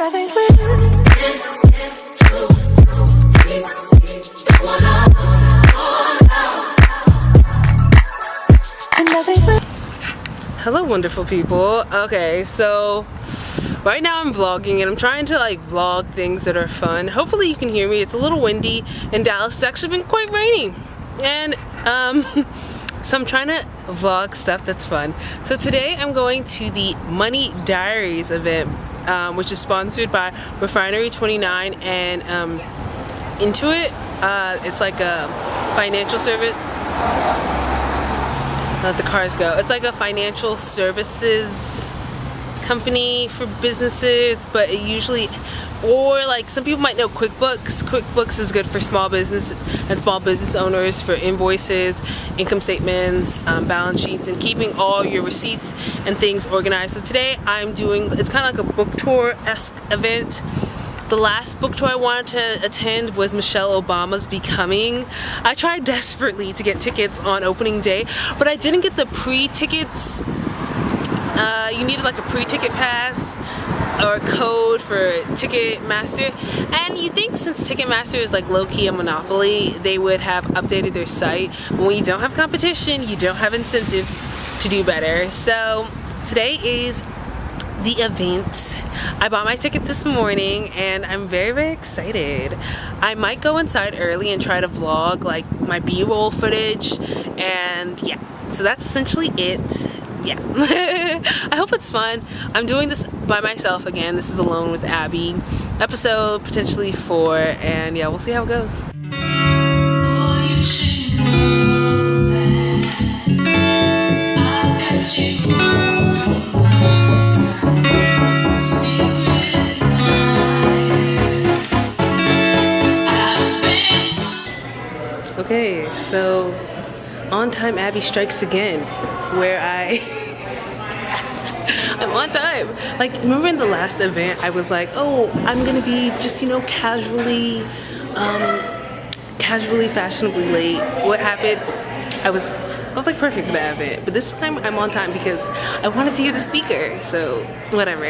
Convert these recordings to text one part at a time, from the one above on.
I think hello, wonderful people. Okay, so right now I'm vlogging and I'm trying to like vlog things that are fun. Hopefully you can hear me. It's a little windy in Dallas. It's actually been quite rainy, and so I'm trying to vlog stuff that's fun. So today I'm going to the Money Diaries event, which is sponsored by Refinery 29 and Intuit. It's like a financial service. Let the cars go. It's like a financial services company for businesses, but it usually, or like some people might know QuickBooks. QuickBooks is good for small business and small business owners for invoices, income statements, balance sheets, and keeping all your receipts and things organized. So today I'm doing, it's kind of like a book tour-esque event. The last book tour I wanted to attend was Michelle Obama's Becoming. I tried desperately to get tickets on opening day, but I didn't get the pre-tickets. You needed like a pre-ticket pass or a code for Ticketmaster, and you think since Ticketmaster is like low-key a monopoly, they would have updated their site. When you don't have competition, you don't have incentive to do better. So today is the event. I bought my ticket this morning and I'm very, very excited. I might go inside early and try to vlog like my B-roll footage, and yeah, so that's essentially it. Yeah. I hope it's fun. I'm doing this by myself again. This is Alone with Abby, episode potentially 4, and yeah, we'll see how it goes. Boy, you should know that I've got you on my secret mind. Okay, so On Time Abby strikes again, where I'm on time. Like, remember in the last event, I was like, oh, I'm gonna be just, you know, casually, fashionably late. What happened? I was like perfect for that event, but this time I'm on time because I wanted to hear the speaker. So whatever.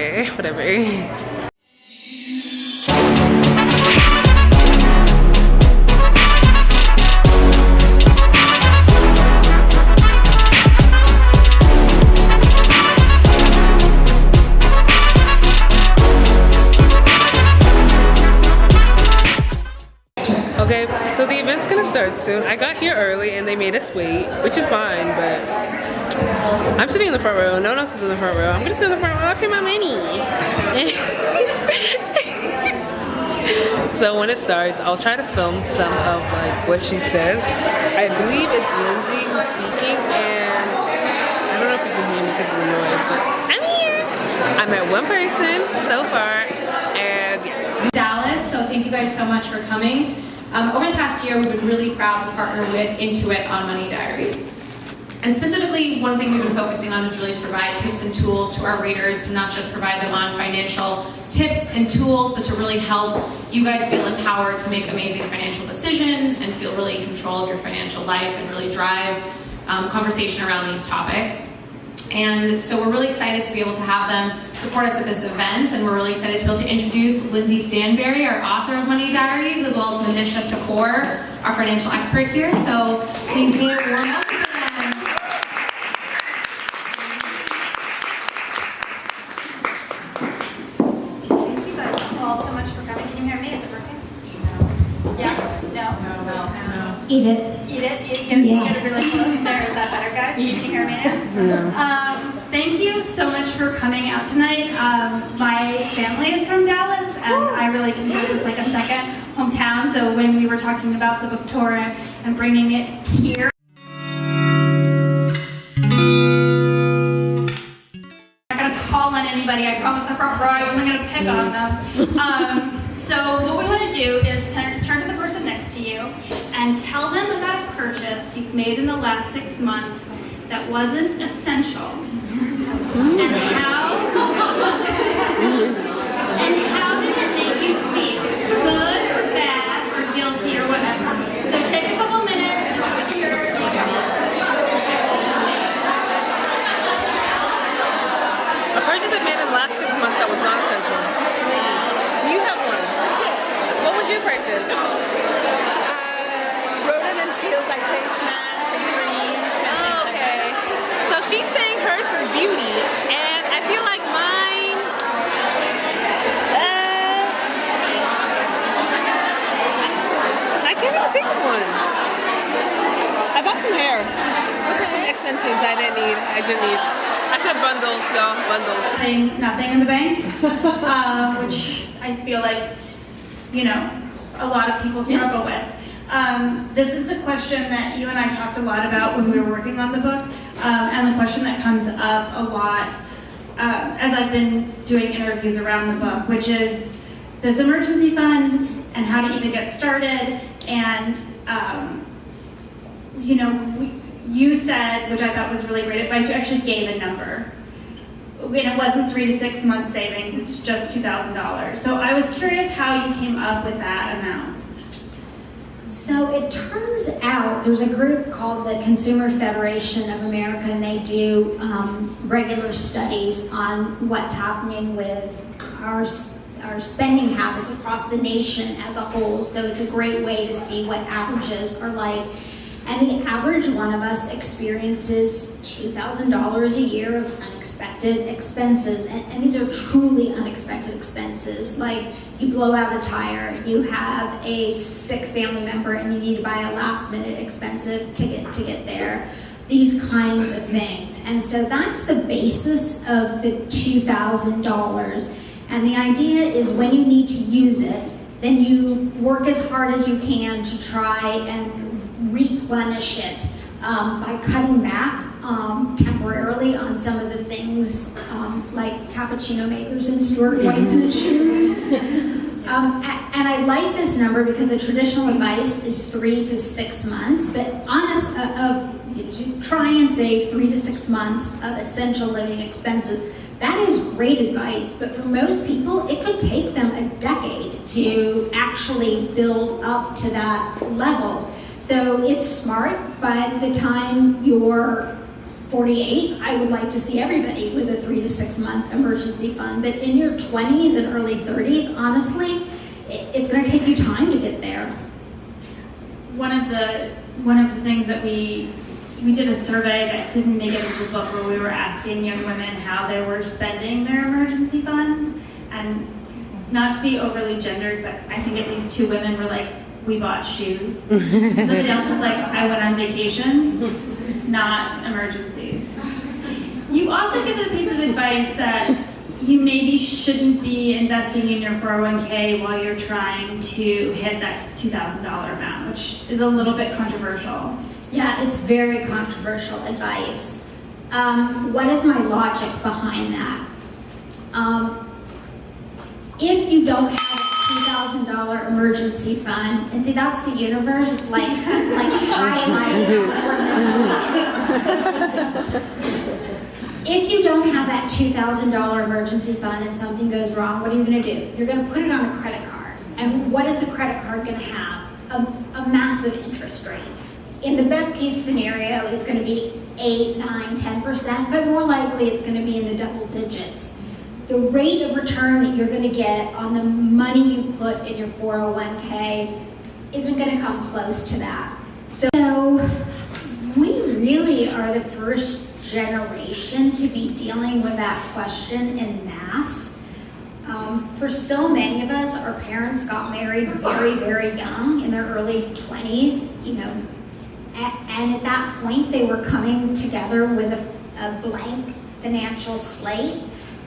Okay, so the event's gonna start soon. I got here early and they made us wait, which is fine, but I'm sitting in the front row. No one else is in the front row. I'm gonna sit in the front row. I pay my money. So when it starts, I'll try to film some of like what she says. I believe it's Lindsay who's speaking, and I don't know if you can hear me because of the noise, but I'm here. I met one person so far, and yeah. Dallas, so thank you guys so much for coming. Over the past year, we've been really proud to partner with Intuit on Money Diaries. And specifically, one thing we've been focusing on is really to provide tips and tools to our readers, to not just provide them on financial tips and tools, but to really help you guys feel empowered to make amazing financial decisions and feel really in control of your financial life and really drive conversation around these topics. And so we're really excited to be able to have them support us at this event, and we're really excited to be able to introduce Lindsay Stanberry, our author of Money Diaries, as well as Manisha, our financial expert here. So please give me a warm welcome for them. Thank you guys all so much for coming. Can you hear me? Is it working? No. Yeah? No? Eat it. Eat it? Get it really close there. Is that better, guys? Can you hear me now? Thank you so much for coming out tonight. My family is from Dallas, and I really consider this like a second hometown. So when we were talking about the book tour and bringing it here, I'm not going to call on anybody. I promise the front row. I'm only going to pick on them. So what we want to do is turn to the person next to you and tell them about a purchase you've made in the last 6 months that wasn't essential, and how did it make you feel, good or bad or guilty or whatever. So take a couple minutes and talk to your A purchase I made in the last 6 months that was not essential. I didn't need. I said bundles, y'all, bundles. Having nothing in the bank, which I feel like, you know, a lot of people struggle with. This is the question that you and I talked a lot about when we were working on the book, and the question that comes up a lot as I've been doing interviews around the book, which is this emergency fund and how to even get started. And, you know, you said, which I thought was really great advice, you actually gave a number. And it wasn't 3 to 6 months savings, it's just $2,000. So I was curious how you came up with that amount. So it turns out there's a group called the Consumer Federation of America, and they do regular studies on what's happening with our spending habits across the nation as a whole. So it's a great way to see what averages are like. And the average one of us experiences $2,000 a year of unexpected expenses. And these are truly unexpected expenses. Like you blow out a tire, you have a sick family member, and you need to buy a last minute expensive ticket to get there. These kinds of things. And so that's the basis of the $2,000. And the idea is when you need to use it, then you work as hard as you can to try and replenish it by cutting back temporarily on some of the things like cappuccino makers and Stuart Weitzman shoes. And I like this number because the traditional advice is 3 to 6 months, but honest try and save 3 to 6 months of essential living expenses. That is great advice, but for most people, it could take them a decade to actually build up to that level. So it's smart. By the time you're 48, I would like to see everybody with a 3 to 6 month emergency fund. But in your 20s and early 30s, honestly, it's going to take you time to get there. One of the things that we did a survey that didn't make it into the book where we were asking young women how they were spending their emergency funds. And not to be overly gendered, but I think at least 2 women were like, we bought shoes. Somebody else was like, I went on vacation, not emergencies. You also give a piece of advice that you maybe shouldn't be investing in your 401k while you're trying to hit that $2,000 amount, which is a little bit controversial. Yeah, it's very controversial advice. What is my logic behind that? If you don't have a $2,000 emergency fund, and see, that's the universe, like highlighting If you don't have that $2,000 emergency fund and something goes wrong, what are you going to do? You're going to put it on a credit card. And what is the credit card going to have? A massive interest rate. In the best case scenario, it's going to be 8, 9, 10%, but more likely it's going to be in the double digits. The rate of return that you're going to get on the money you put in your 401k isn't going to come close to that. So we really are the first generation to be dealing with that question en masse. For so many of us, our parents got married very, very young, in their early 20s, you know, and at that point they were coming together with a blank financial slate.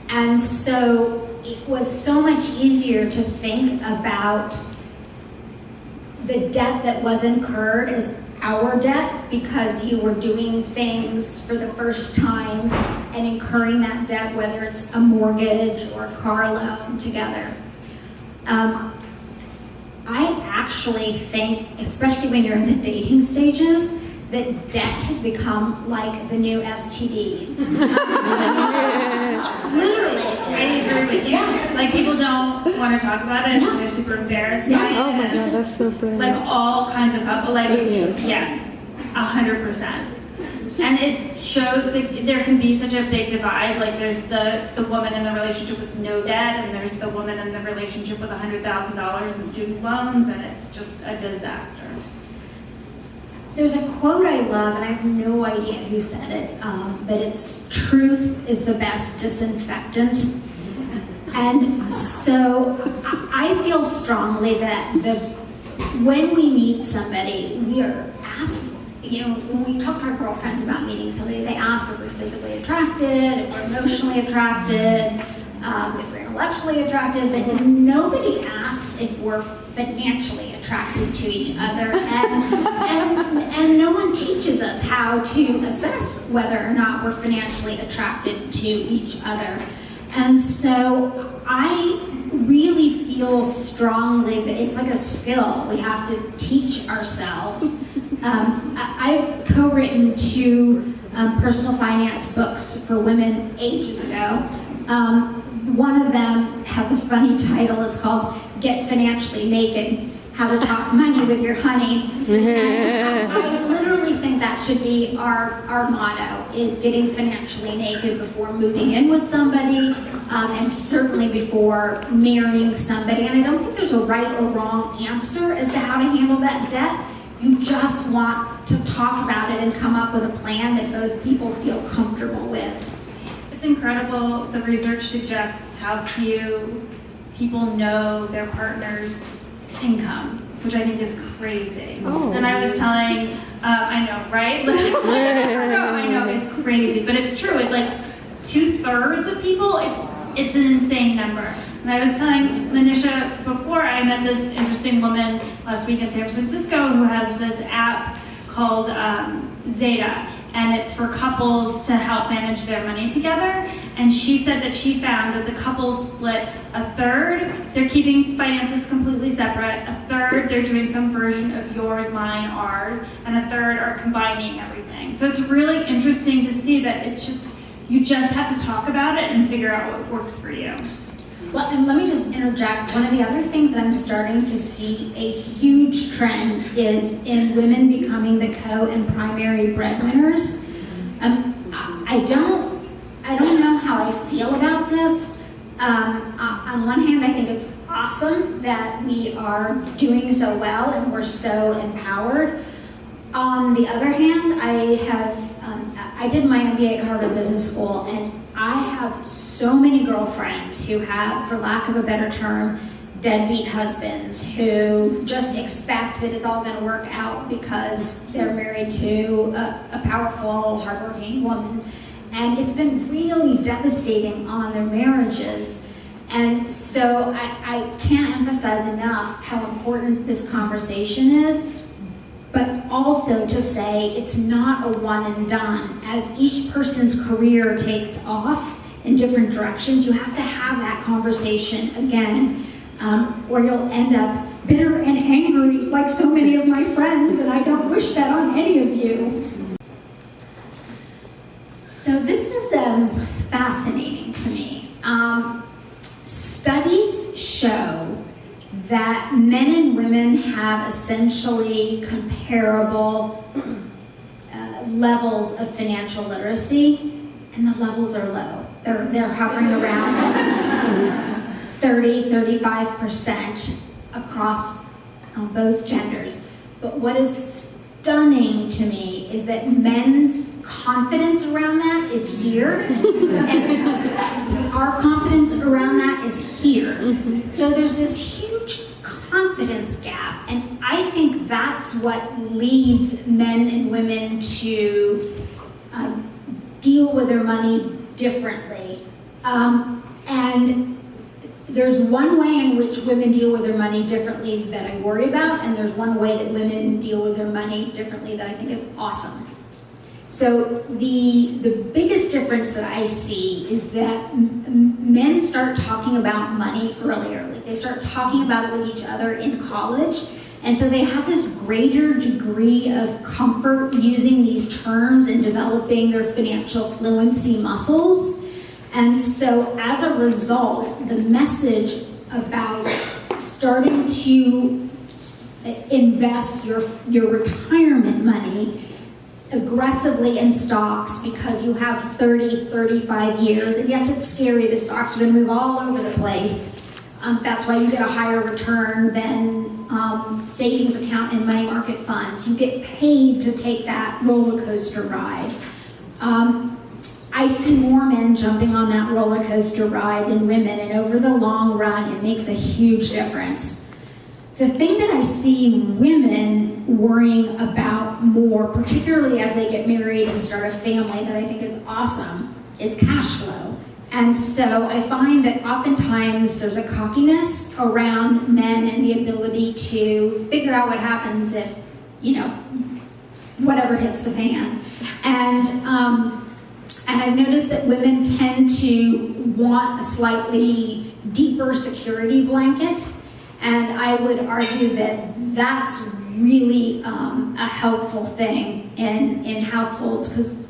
And so it was so much easier to think about the debt that was incurred as our debt because you were doing things for the first time and incurring that debt, whether it's a mortgage or a car loan together. I actually think, especially when you're in the dating stages, that debt has become like the new STDs. Literally. I agree with you. Yeah. Like people don't want to talk about it. Yeah. They're super embarrassed by it. Oh my God, that's so brilliant. Like all kinds of couples. Like yes, 100%. And it showed that there can be such a big divide. Like there's the woman in the relationship with no debt, and there's the woman in the relationship with $100,000 in student loans, and it's just a disaster. There's a quote I love, and I have no idea who said it, but it's truth is the best disinfectant. And so I feel strongly that when we meet somebody, we are asked, when we talk to our girlfriends about meeting somebody, they ask if we're physically attracted, if we're emotionally attracted, if we're intellectually attracted, but nobody asks if we're financially attracted to each other. And no one teaches us how to assess whether or not we're financially attracted to each other. And so I really feel strongly that it's like a skill we have to teach ourselves. I've co-written 2 personal finance books for women ages ago. One of them has a funny title. It's called Get Financially Naked, How to Talk Money with Your Honey. And I literally think that should be our motto, is getting financially naked before moving in with somebody, and certainly before marrying somebody. And I don't think there's a right or wrong answer as to how to handle that debt. You just want to talk about it and come up with a plan that both people feel comfortable with. It's incredible. The research suggests how few people know their partner's income, which I think is crazy. Oh. And I was telling, I know, right? I know, it's crazy, but it's true. It's like 2/3 of people, it's an insane number. And I was telling Manisha before, I met this interesting woman last week in San Francisco who has this app called Zeta, and it's for couples to help manage their money together. And she said that she found that the couples split 1/3, they're keeping finances completely separate, 1/3 they're doing some version of yours, mine, ours, and 1/3 are combining everything. So it's really interesting to see that it's just, you just have to talk about it and figure out what works for you. Well, and let me just interject. One of the other things that I'm starting to see a huge trend is in women becoming the co- and primary breadwinners. I don't know how I feel about this. On one hand, I think it's awesome that we are doing so well and we're so empowered. On the other hand, I did my MBA at Harvard Business School, and I have so many girlfriends who have, for lack of a better term, deadbeat husbands who just expect that it's all going to work out because they're married to a powerful, hardworking woman. And it's been really devastating on their marriages. And so I can't emphasize enough how important this conversation is, but also to say it's not a one and done. As each person's career takes off in different directions, you have to have that conversation again, or you'll end up bitter and angry like so many of my friends, and I don't wish that on any of you. So this is fascinating to me. Studies show that men and women have essentially comparable levels of financial literacy, and the levels are low. They're hovering around 30-35% across both genders. But what is stunning to me is that men's confidence around that is here, and our confidence around that is here. So there's this huge confidence gap, and I think that's what leads men and women to deal with their money differently. And there's one way in which women deal with their money differently that I worry about, and there's one way that women deal with their money differently that I think is awesome. So the biggest difference that I see is that men start talking about money earlier. Like they start talking about it with each other in college, and so they have this greater degree of comfort using these terms and developing their financial fluency muscles. And so as a result, the message about starting to invest your retirement money aggressively in stocks because you have 30-35 years, and yes, it's scary, the stocks are going to move all over the place. That's why you get a higher return than savings account and money market funds. You get paid to take that roller coaster ride. I see more men jumping on that roller coaster ride than women, and over the long run, it makes a huge difference. the thing that I see women worrying about more, particularly as they get married and start a family, that I think is awesome, is cash flow. And so I find that oftentimes there's a cockiness around men and the ability to figure out what happens if, whatever hits the fan. And I've noticed that women tend to want a slightly deeper security blanket. And I would argue that that's really a helpful thing in households, because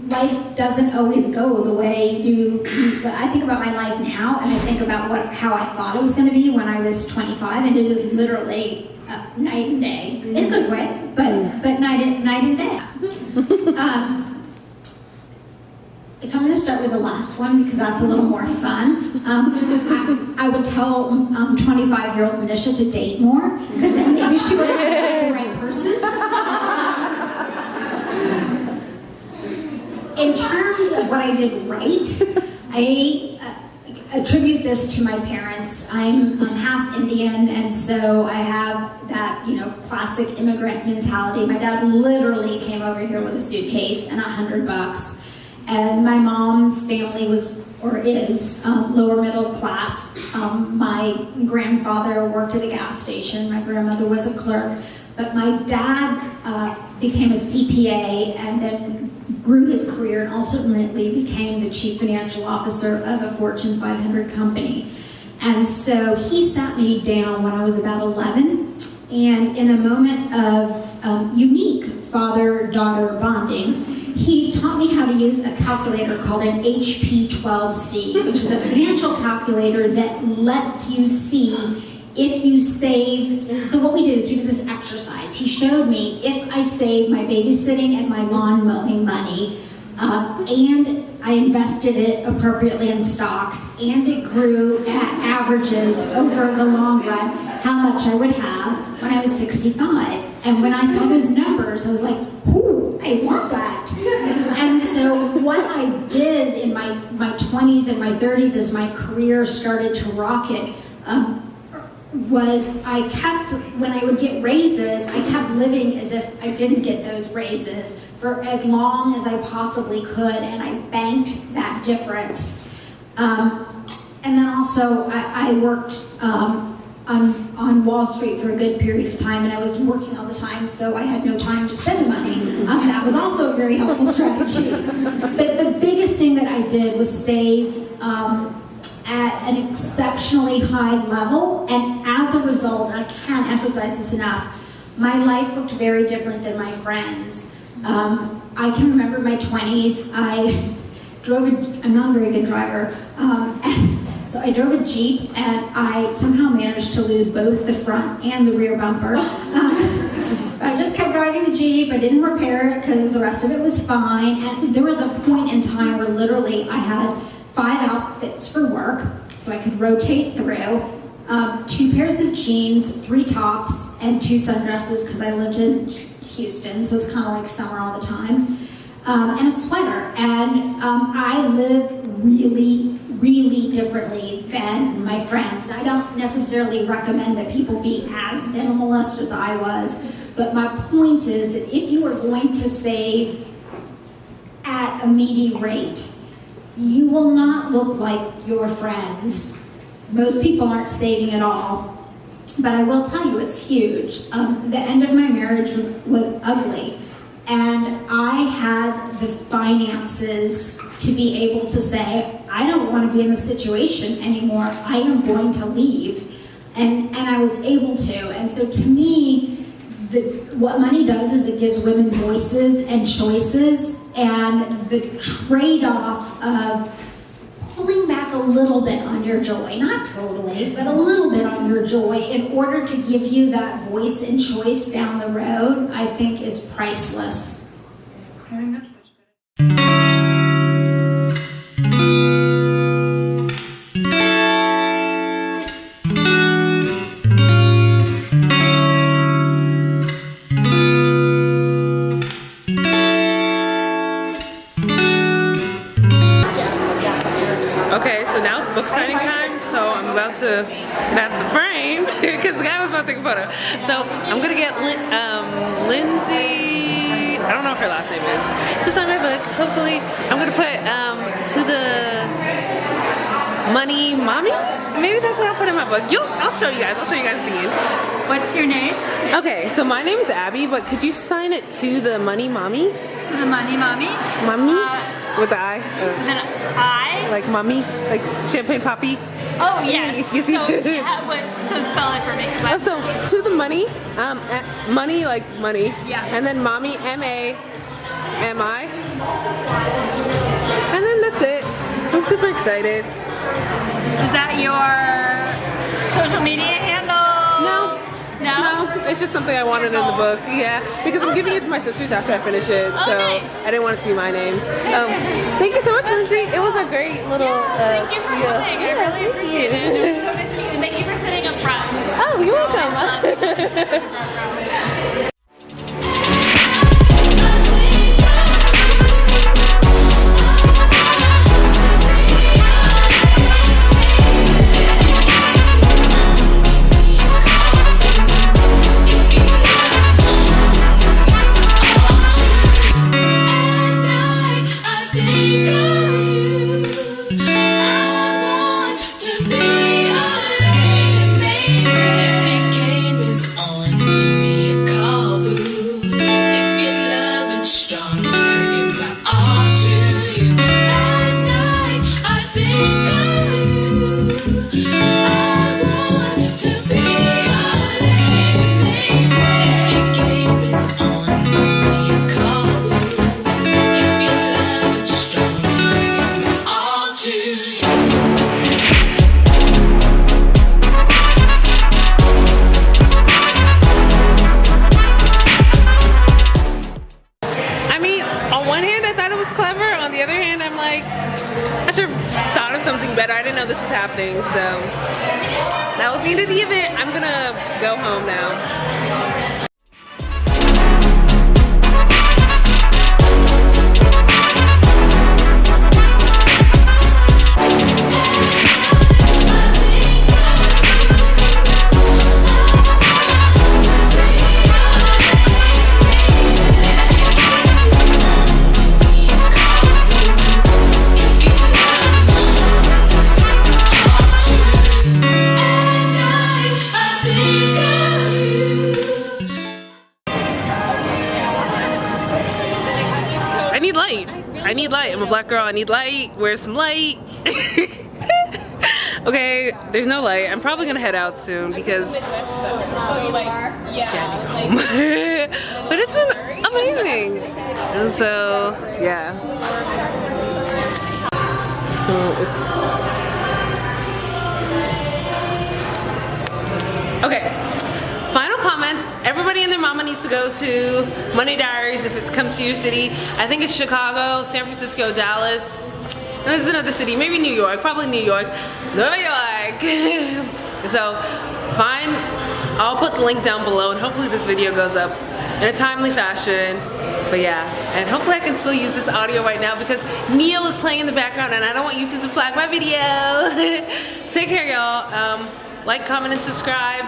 life doesn't always go the way you but I think about my life now, and I think about how I thought it was going to be when I was 25, and it is literally night and day, in a good way, but night and day. So I'm going to start with the last one because that's a little more fun. I would tell 25-year-old Manisha to date more, because then maybe she would have the right person. In terms of what I did right, I attribute this to my parents. I'm half Indian, and so I have that, classic immigrant mentality. My dad literally came over here with a suitcase and $100. And my mom's family was, or is, lower middle class. My grandfather worked at a gas station. My grandmother was a clerk. But my dad became a CPA and then grew his career and ultimately became the chief financial officer of a Fortune 500 company. And so he sat me down when I was about 11, and in a moment of unique father-daughter bonding, he taught me how to use a calculator called an HP12C, which is a financial calculator that lets you see if you save. So what we did is we did this exercise. He showed me if I save my babysitting and my lawn mowing money, and I invested it appropriately in stocks, and it grew at averages over the long run, how much I would have when I was 65. And when I saw those numbers, I was like, ooh, I want that. And so what I did in my 20s and my 30s as my career started to rocket, was I kept, when I would get raises, I kept living as if I didn't get those raises for as long as I possibly could, and I banked that difference. And then also I worked on Wall Street for a good period of time, and I was working all the time, so I had no time to spend money. That was also a very helpful strategy. But the biggest thing that I did was save at an exceptionally high level, and as a result, I can't emphasize this enough, my life looked very different than my friends. I can remember my 20s, I drove I'm not a very good driver, and so I drove a Jeep, and I somehow managed to lose both the front and the rear bumper. I just kept driving the Jeep. I didn't repair it because the rest of it was fine. And there was a point in time where literally I had 5 outfits for work, so I could rotate through, 2 pairs of jeans, 3 tops, and 2 sundresses because I lived in Houston, so it's kind of like summer all the time, and a sweater. And I lived really, really differently than my friends. I don't necessarily recommend that people be as minimalist as I was, but my point is that if you are going to save at a meaty rate, you will not look like your friends. Most people aren't saving at all, but I will tell you it's huge. The end of my marriage was ugly, and I had the finances to be able to say, I don't want to be in this situation anymore, I am going to leave. And I was able to. And so to me, what money does is it gives women voices and choices, and the trade-off of pulling back a little bit on your joy, not totally, but a little bit on your joy in order to give you that voice and choice down the road, I think is priceless. Very much. Okay, so now it's book signing time, so I'm about to get out of the frame because the guy was about to take a photo. So I'm gonna get Lindsay, I don't know what her last name is, to sign my book. Hopefully, I'm gonna put to the Money Mommy? Maybe that's what I'll put in my book. I'll show you guys. I'll show you guys at the end. What's your name? Okay, so my name is Abby, but could you sign it to the Money Mommy? To the Money Mommy? Mommy? With the I? Then I? Like mommy? Like champagne poppy? Oh, yes. Yes. So spell it for me. Oh, so to the money, money like money. Yeah. And then mommy, M-A-M-I. And then that's it. I'm super excited. Is that your social media handle? No. No? No, it's just something I wanted in the book. Yeah, because I'm giving it to my sisters after I finish it, so nice. I didn't want it to be my name. Thank you so much, Lindsay. It was a great little. Thank you for coming. I really appreciate it. It was so nice to meet you. And thank you for sitting up front. Oh, you're welcome. Better. I didn't know this was happening, so that was the end of the event. I'm gonna go home now. I need light. I'm a black girl. I need light. Where's some light? Okay, there's no light. I'm probably gonna head out soon because I need to go home. But it's been amazing. And so yeah. So it's okay. Final comments. Everybody and their mama needs to go to Money Diaries if it comes to your city. I think it's Chicago, San Francisco, Dallas. And this is another city, maybe New York, probably New York. New York! So, fine. I'll put the link down below and hopefully this video goes up in a timely fashion. But yeah, and hopefully I can still use this audio right now because Neo is playing in the background and I don't want YouTube to flag my video. Take care, y'all. Like, comment, and subscribe.